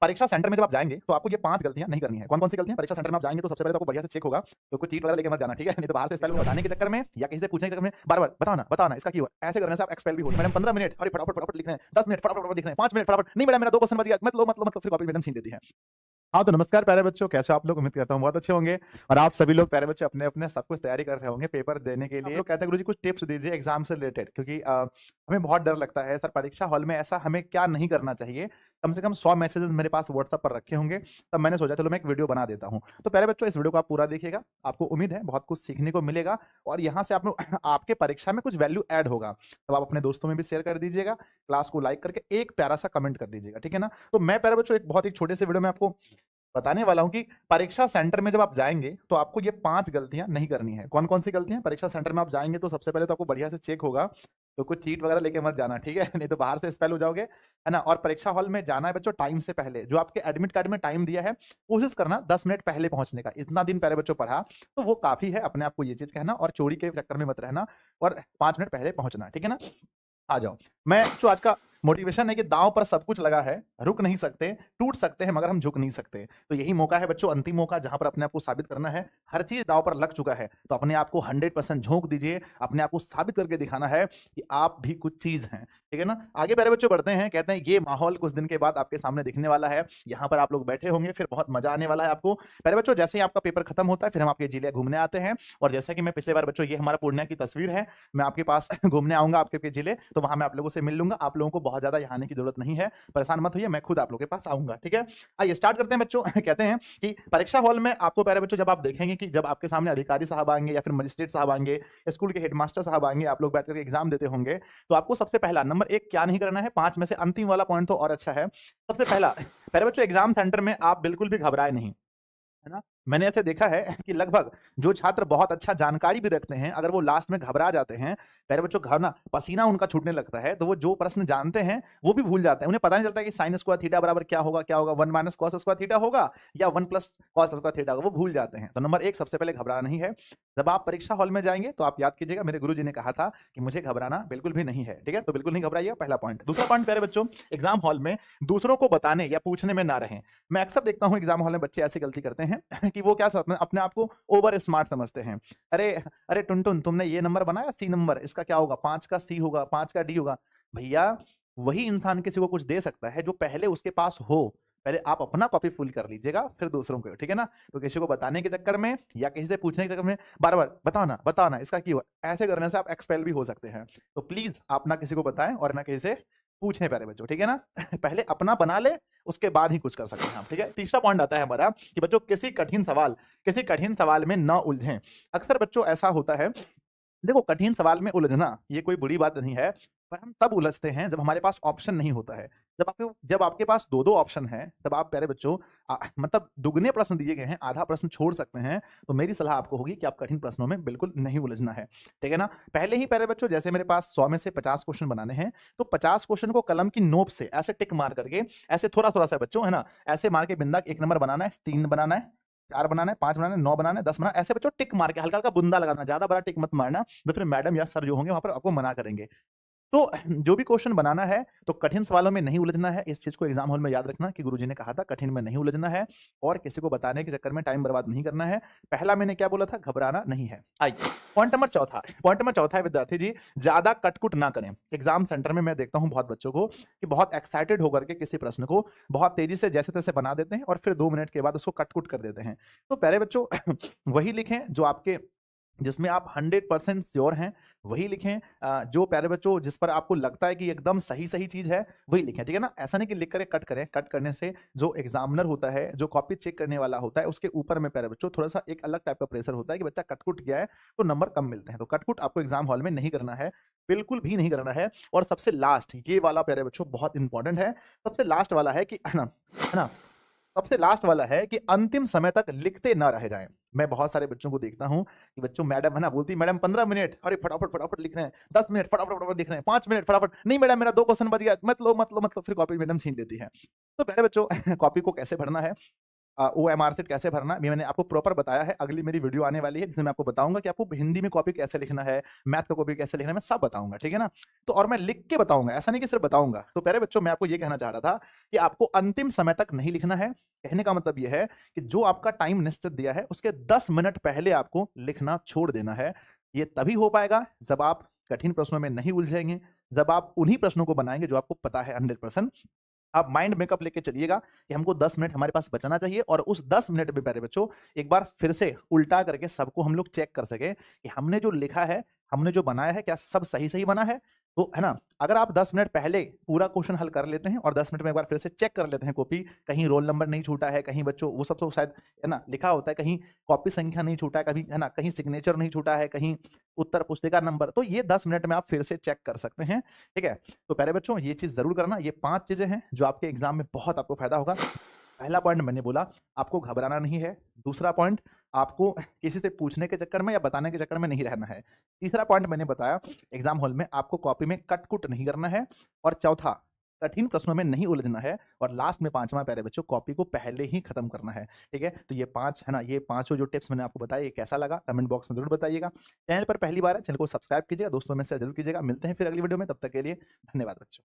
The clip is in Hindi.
परीक्षा सेंटर में जब आप जाएंगे तो आपको ये 5 गलतियां नहीं करनी है। कौन-कौन सी गलतियां? परीक्षा सेंटर में आप जाएंगे तो सबसे पहले तो आपको बढ़िया से चेक होगा, तो कोई चीट वगैरह लेके मत जाना, ठीक है? नहीं तो बाहर से स्पेल बताने के चक्कर में या कहीं से पूछने के चक्कर में बार-बार बताओ ना इसका क्या हुआ? ऐसे करने से आप एक्सपेल भी हो सकते हैं। मैडम 15 मिनट, अरे फटाफट लिख रहे हैं, 10 मिनट फटाफट लिख रहे हैं, 5 मिनट फटाफट, नहीं मैडम मेरा 2 क्वेश्चन बच गया, मत लो, फिर कॉपी मैडम छीन लेती है। हाँ, तो नमस्कार प्यारे बच्चों, कैसे हो आप लोग? उम्मीद करता हूँ बहुत अच्छे होंगे और आप सभी लोग प्यारे बच्चे अपने-अपने सब कुछ तैयारी कर रहे होंगे पेपर देने के लिए। आप लोग कहते हैं गुरुजी कुछ टिप्स दीजिए एग्जाम से रिलेटेड, क्योंकि हमें बहुत डर लगता है सर परीक्षा हॉल में ऐसा हमें क्या नहीं करना चाहिए। कम से कम 100 मैसेजेस मेरे पास व्हाट्सएप पर रखे होंगे, तब मैंने सोचा चलो मैं एक वीडियो बना देता हूँ। तो प्यारे बच्चों इस वीडियो को आप पूरा देखिएगा, आपको उम्मीद है बहुत कुछ सीखने को मिलेगा और यहाँ से आप लोग आपके परीक्षा में कुछ वैल्यू ऐड होगा। तब आप अपने दोस्तों में भी शेयर कर दीजिएगा, क्लास को लाइक करके एक प्यारा सा कमेंट कर दीजिएगा, ठीक है ना? तो मैं प्यारे बच्चों एक बहुत ही छोटे से वीडियो में आपको बताने वाला हूं कि परीक्षा सेंटर में जब आप जाएंगे तो आपको ये 5 गलतियां नहीं करनी है। कौन-कौन सी गलतियां? परीक्षा सेंटर में आप जाएंगे तो सबसे पहले तो आपको बढ़िया से चेक होगा, तो कुछ चीट वगैरह लेके मत जाना, ठीक है? नहीं तो बाहर से एक्सपेल हो जाओगे, है ना? और परीक्षा हॉल में जाना है बच्चों टाइम से पहले। जो आपके एडमिट कार्ड में टाइम दिया है, कोशिश करना 10 मिनट पहले पहुंचने का। इतना दिन पहले बच्चों पढ़ा, तो वो काफ़ी है, अपने आप को ये चीज़ कहना और चोरी के चक्कर में मत रहना और 5 मिनट पहले पहुंचना, ठीक है ना? आ जाओ। मैं जो आज का मोटिवेशन है कि दांव पर सब कुछ लगा है, रुक नहीं सकते, टूट सकते हैं मगर हम झुक नहीं सकते। तो यही मौका है बच्चों, अंतिम मौका जहाँ पर अपने आप को साबित करना है। हर चीज़ दांव पर लग चुका है, तो अपने आप को 100% झोंक दीजिए, अपने आप को साबित करके दिखाना है कि आप भी कुछ चीज़ हैं, ठीक है ना? आगे प्यारे बच्चों बढ़ते हैं, कहते हैं ये माहौल कुछ दिन के बाद आपके सामने दिखने वाला है। यहाँ पर आप लोग बैठे होंगे, फिर बहुत मज़ा आने वाला है आपको। प्यारे बच्चों जैसे ही आपका पेपर खत्म होता है, फिर हम आपके जिले घूमने आते हैं और जैसा कि मैं पिछले बार बच्चों ये हमारा पूर्णिया की तस्वीर है, मैं आपके पास घूमने आऊँगा आपके जिले, तो वहाँ मैं आप लोगों से मिल लूँगा। आप लोगों को बहुत ज़्यादा यहाँ आने की ज़रूरत नहीं है, परेशान मत होइए, मैं खुद आप लोगों के पास आऊँगा, ठीक है? आइए स्टार्ट करते हैं बच्चों। कहते हैं कि परीक्षा हॉल में आपको प्यारे बच्चों जब आप देखेंगे कि जब आपके सामने अधिकारी साहब आएँगे या फिर मजिस्ट्रेट साहब आएँगे, स्कूल के हेडमास्टर साहब आएँगे, आप लोग बैठ कर के एग्ज़ाम देते होंगे, तो आपको सबसे पहला नंबर 1 क्या नहीं करना है, 5 में से अंतिम वाला पॉइंट तो और अच्छा है। सबसे पहला प्यारे बच्चों एग्ज़ाम सेंटर में आप बिल्कुल भी घबराएँ नहीं। है ना? मैंने ऐसे देखा है कि लगभग जो छात्र बहुत अच्छा जानकारी भी रखते हैं, अगर वो लास्ट में घबरा जाते हैं, प्यारे बच्चों घबरा पसीना उनका छूटने लगता है, तो वो जो प्रश्न जानते हैं, वो भी भूल जाते हैं। उन्हें पता नहीं चलता है कि sin स्क्वायर थीटा बराबर क्या होगा? 1 माइनस cos स्क्वायर थीटा होगा या 1 प्लस cos स्क्वायर थीटा होगा, वो भूल जाते हैं। तो नंबर 1 सबसे पहले घबराना नहीं है। जब आप परीक्षा हॉल में जाएँगे, तो आप याद कीजिएगा मेरे गुरुजी ने कहा था कि मुझे घबराना बिल्कुल भी नहीं है, ठीक है? तो बिल्कुल नहीं घबराइए, पहला पॉइंट। दूसरा पॉइंट प्यारे बच्चों, एग्ज़ाम हॉल में दूसरों को बताने या पूछने में ना रहें। मैं अक्सर देखता हूँ एग्ज़ाम हॉल में बच्चे ऐसी गलती करते हैं कि वो क्या अपने आप को ओवर स्मार्ट समझते हैं। अरे अरे टुनटुन तुमने ये नंबर बनाया सी नंबर, इसका क्या होगा? 5 का सी होगा, 5 का डी होगा। भैया वही इंसान किसी को कुछ दे सकता है जो पहले उसके पास हो। पहले आप अपना कॉपी फुल कर लीजिएगा, फिर दूसरों को, ठीक है ना? तो किसी को बताने के चक्कर में या किसी से पूछने के चक्कर में बार-बार बताओ ना इसका क्या हुआ? ऐसे करने से आप एक्सपेल भी हो सकते हैं। तो प्लीज़ आप ना किसी को बताएँ और ना किसी से पूछें प्यारे बच्चों, ठीक है ना? पहले अपना बना लें, उसके बाद ही कुछ कर सकते हैं आप, ठीक है? तीसरा पॉइंट आता है हमारा कि बच्चों किसी कठिन सवाल में ना उलझें। अक्सर बच्चों ऐसा होता है, देखो कठिन सवाल में उलझना ये कोई बुरी बात नहीं है, पर हम तब उलझते हैं जब हमारे पास ऑप्शन नहीं होता है। जब आपके पास 2-2 ऑप्शन हैं, तब आप प्यारे बच्चों मतलब दुगने प्रश्न दिए गए हैं, आधा प्रश्न छोड़ सकते हैं, तो मेरी सलाह आपको होगी कि आप कठिन प्रश्नों में बिल्कुल नहीं उलझना है, ठीक है ना? पहले ही प्यारे बच्चों जैसे मेरे पास 100 में से 50 क्वेश्चन बनाने हैं, तो 50 क्वेश्चन को कलम की नोक से ऐसे टिक मार करके, ऐसे थोड़ा-थोड़ा सा बच्चों, है ना? ऐसे मार के बिंदास 1 नंबर बनाना है, 3 बनाना है, 4 बनाना है, 5 बनाना है, 9 बनाना है, 10 बनाना है, ऐसे बच्चों टिक मार के हल्का-हल्का बुंदा लगाना, ज़्यादा बड़ा टिक मत मारना, तो फिर मैडम या सर जो होंगे वहाँ पर आपको मना करेंगे। तो जो भी क्वेश्चन बनाना है, तो कठिन सवालों में नहीं उलझना है, इस चीज़ को एग्ज़ाम हॉल में याद रखना कि गुरुजी ने कहा था कठिन में नहीं उलझना है और किसी को बताने के चक्कर में टाइम बर्बाद नहीं करना है। पहला मैंने क्या बोला था? घबराना नहीं है। आइए, पॉइंट नंबर चौथा है विद्यार्थी जी, ज़्यादा कट-कुट ना करें। एग्ज़ाम सेंटर में मैं देखता हूँ बहुत बच्चों को कि बहुत एक्साइटेड होकर के किसी प्रश्न को बहुत तेज़ी से जैसे-तैसे बना देते हैं और फिर 2 मिनट के बाद उसको कट-कुट कर देते हैं। तो प्यारे बच्चों वही लिखें जो आपके जिसमें आप 100% श्योर हैं, वही लिखें। जो प्यारे बच्चों जिस पर आपको लगता है कि एकदम सही-सही चीज़ है, वही लिखें, ठीक है ना? ऐसा नहीं कि लिख कर कट करें, कट करने से जो एग्ज़ामिनर होता है, जो कॉपी चेक करने वाला होता है, उसके ऊपर में प्यारे बच्चों थोड़ा-सा एक अलग टाइप का प्रेशर होता है कि बच्चा कट-कुट गया है, तो नंबर कम मिलते हैं। तो कट-कुट आपको एग्ज़ाम हॉल में नहीं करना है, बिल्कुल भी नहीं करना है। और सबसे लास्ट ये वाला प्यारे बच्चों बहुत इंपॉर्टेंट है, सबसे लास्ट वाला है कि है ना? सबसे लास्ट वाला है कि अंतिम समय तक लिखते ना रह जाएँ। मैं बहुत सारे बच्चों को देखता हूँ कि बच्चों मैडम है ना बोलती है मैडम 15 मिनट, अरे फटाफट लिख रहे हैं, 10 मिनट फटाफट लिख रहे हैं, 5 मिनट फटाफट, नहीं मैडम मेरा 2 क्वेश्चन बच गया, मत लो, फिर कॉपी मैडम छीन लेती है। तो पहले बच्चों कॉपी को कैसे भरना है? OMR शीट कैसे भरना ये मैंने आपको प्रॉपर बताया है। अगली मेरी वीडियो आने वाली है जिसमें मैं आपको बताऊंगा कि आपको हिंदी में कॉपी कैसे लिखना है, मैथ का कॉपी कैसे लिखना है, मैं सब बताऊंगा, ठीक है ना। तो और मैं लिख के बताऊंगा, ऐसा नहीं कि सिर्फ बताऊंगा। तो प्यारे बच्चों, मैं आपको ये कहना चाह रहा था कि आपको अंतिम समय तक नहीं लिखना है। कहने का मतलब ये है कि जो आपका टाइम निश्चित दिया है उसके 10 मिनट पहले आपको लिखना छोड़ देना है। ये तभी हो पाएगा जब आप कठिन प्रश्नों में नहीं उलझेंगे, जब आप उन्हीं प्रश्नों को बनाएंगे जो आपको पता है 100%। आप माइंड मेकअप लेके चलिएगा कि हमको 10 मिनट हमारे पास बचाना चाहिए, और उस 10 मिनट में प्यारे बच्चों एक बार फिर से उल्टा करके सबको हम लोग चेक कर सके कि हमने जो लिखा है, हमने जो बनाया है, क्या सब सही सही बना है। तो है ना, अगर आप 10 मिनट पहले पूरा क्वेश्चन हल कर लेते हैं और 10 मिनट में एक बार फिर से चेक कर लेते हैं कॉपी, कहीं रोल नंबर नहीं छूटा है, कहीं बच्चों वो सब तो शायद है ना लिखा होता है, कहीं कॉपी संख्या नहीं छूटा है, कभी है ना कहीं सिग्नेचर नहीं छूटा है, कहीं उत्तर पुस्तिका नंबर, तो ये 10 मिनट में आप फिर से चेक कर सकते हैं, ठीक है। तो प्यारे बच्चों, ये चीज जरूर करना। ये 5 चीजें हैं जो आपके एग्जाम में बहुत आपको फायदा होगा। पहला पॉइंट मैंने बोला, आपको घबराना नहीं है। दूसरा पॉइंट, आपको किसी से पूछने के चक्कर में या बताने के चक्कर में नहीं रहना है। तीसरा पॉइंट मैंने बताया, एग्जाम हॉल में आपको कॉपी में कट कुट नहीं करना है। और चौथा, कठिन प्रश्नों में नहीं उलझना है। और लास्ट में पांचवा, प्यारे बच्चों, कॉपी को पहले ही खत्म करना है, ठीक है। तो ये 5 है ना, ये पांचों जो टिप्स मैंने आपको बताया, ये कैसा लगा कमेंट बॉक्स में जरूर बताइएगा। चैनल पर पहली बार है, चैनल को सब्सक्राइब कीजिएगा, दोस्तों में से जरूर कीजिएगा। मिलते हैं फिर अगली वीडियो में, तब तक के लिए धन्यवाद बच्चों।